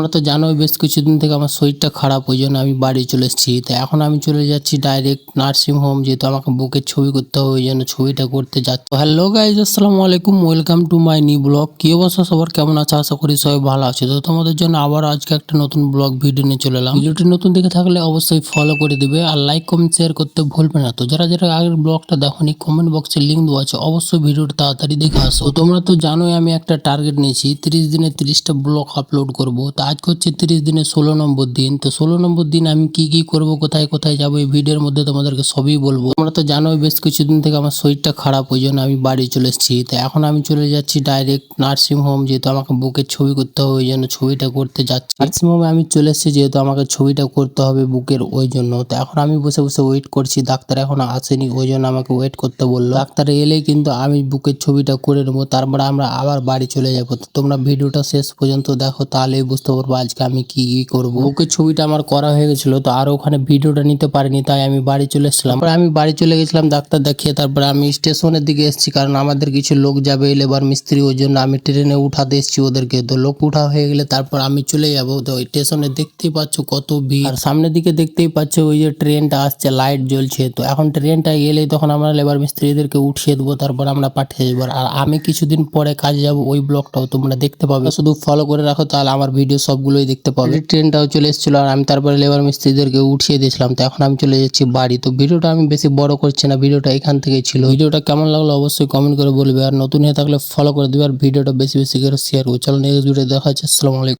তোমরা তো জানোই বেশ কিছুদিন থেকে আমার শরীরটা খারাপ, ওই জন্য আমি বাড়ি চলে এসেছি। তো এখন আমি চলে যাচ্ছি ডাইরেক্ট নার্সিং হোম, যেহেতু আমাকে বুকের ছবি করতে হবে, ওই জন্য ছবিটা করতে যাচ্ছি। হ্যালো গাইজ, আসসালামু আলাইকুম, welcome to my new blog. কি অবস্থা সবার, কেমন আছে? আশা করি সবাই ভালো আছে। তো তোমাদের জন্য আবার আজকে একটা নতুন ব্লগ ভিডিও নিয়ে চলে এলাম। ভিডিওটি নতুন দেখে থাকলে অবশ্যই ফলো করে দিবে আর লাইক কমেন্ট শেয়ার করতে ভুলবে না। তো যারা যারা আগের ব্লগটা দেখোনি, কমেন্ট বক্সে লিঙ্ক দেওয়া আছে, অবশ্যই ভিডিওটা তাড়াতাড়ি দেখে আসো। তো তোমরা তো জানোই আমি একটা টার্গেট নিয়েছি, 30 দিনে 30টা ব্লগ আপলোড করব। তো আজকে হচ্ছে 30 দিনে 16 নম্বর দিন। তো 16 নম্বর দিন আমি কি কি করব, কোথায় কোথায় যাবো, এই ভিডিওর মধ্যে তোমাদেরকে সবই বলবো। তোমরা তো জানোই বেশ কিছুদিন থেকে আমার শরীরটা খারাপ, ওই জন্য আমি বাড়ি চলে এসেছি। তো এখন আমি চলে যাচ্ছি ডাইরেক্ট নার্সিং হোম, যেহেতু আমাকে বুকের ছবি করতে হবে, ওই জন্য ছবিটা করতে যাচ্ছি। নার্সিং হোমে আমি চলে এসেছি, যেহেতু আমাকে ছবিটা করতে হবে বুকের, ওই জন্য। তো এখন আমি বসে বসে ওয়েট করছি, ডাক্তার এখনো আসেনি, ওই জন্য আমাকে ওয়েট করতে বললো। ডাক্তার এলেই কিন্তু আমি বুকের ছবিটা করে নেবো, তারপরে আমরা আবার বাড়ি চলে যাবো। তো তোমরা ভিডিওটা শেষ পর্যন্ত দেখো, তাহলেই বুঝতে পারবো আজকে আমি কি কি করবো। বুকের ছবিটা আমার করা হয়ে গেছিল, তো আর ওখানে ভিডিওটা নিতে পারিনি, তাই আমি বাড়ি চলে এসেছিলাম। আমি বাড়ি চলে গেছিলাম ডাক্তার দেখিয়ে, তারপরে আমি স্টেশনের দিকে এসেছি, কারণ আমাদের কিছু লোক যাবে, লেবার মিস্ত্রি, ওই জন্য আমি ট্রেনে উঠাতে এসেছি ওদেরকে। তো লোক উঠা হয়ে গেলে তারপর আমি চলে যাবো। তো স্টেশনে দেখতেই পাচ্ছ কত ভিড়, আর সামনের দিকে দেখতেই পাচ্ছ ওই যে ট্রেনটা আসছে, লাইট জ্বলছে। তো এখন ট্রেনটা এলেই তখন আমরা লেবার মিস্ত্রিদেরকে উঠিয়ে দেবো, তারপর আমরা পাঠিয়ে দেবো। আর আমি কিছুদিন পরে কাজে যাবো, ওই ব্লগটাও তোমরা দেখতে পাবে। শুধু ফলো করে রাখো, তাহলে আমার ভিডিও সবগুলোই দেখতে পাবে। ট্রেনটাও চলে এসেছিল, আর আমি তারপরে লেবার মিস্ত্রিদেরকে উঠিয়ে দিয়েছিলাম। তো এখন আমি চলে যাচ্ছি বাড়ি। তো ভিডিওটা আমি বেশি বড় করছি না, ভিডিওটা এখান থেকেই ছিল। ভিডিওটা কেমন লাগলো অবশ্যই কমেন্ট করে বলবে, আর নতুন হয়ে থাকলে ফলো করে দিবে, আর ভিডিওটা বেশি বেশি করে শেয়ার করবে। চলো নেক্সট ভিডিও দেখা হচ্ছে। আসসালামু আলাইকুম।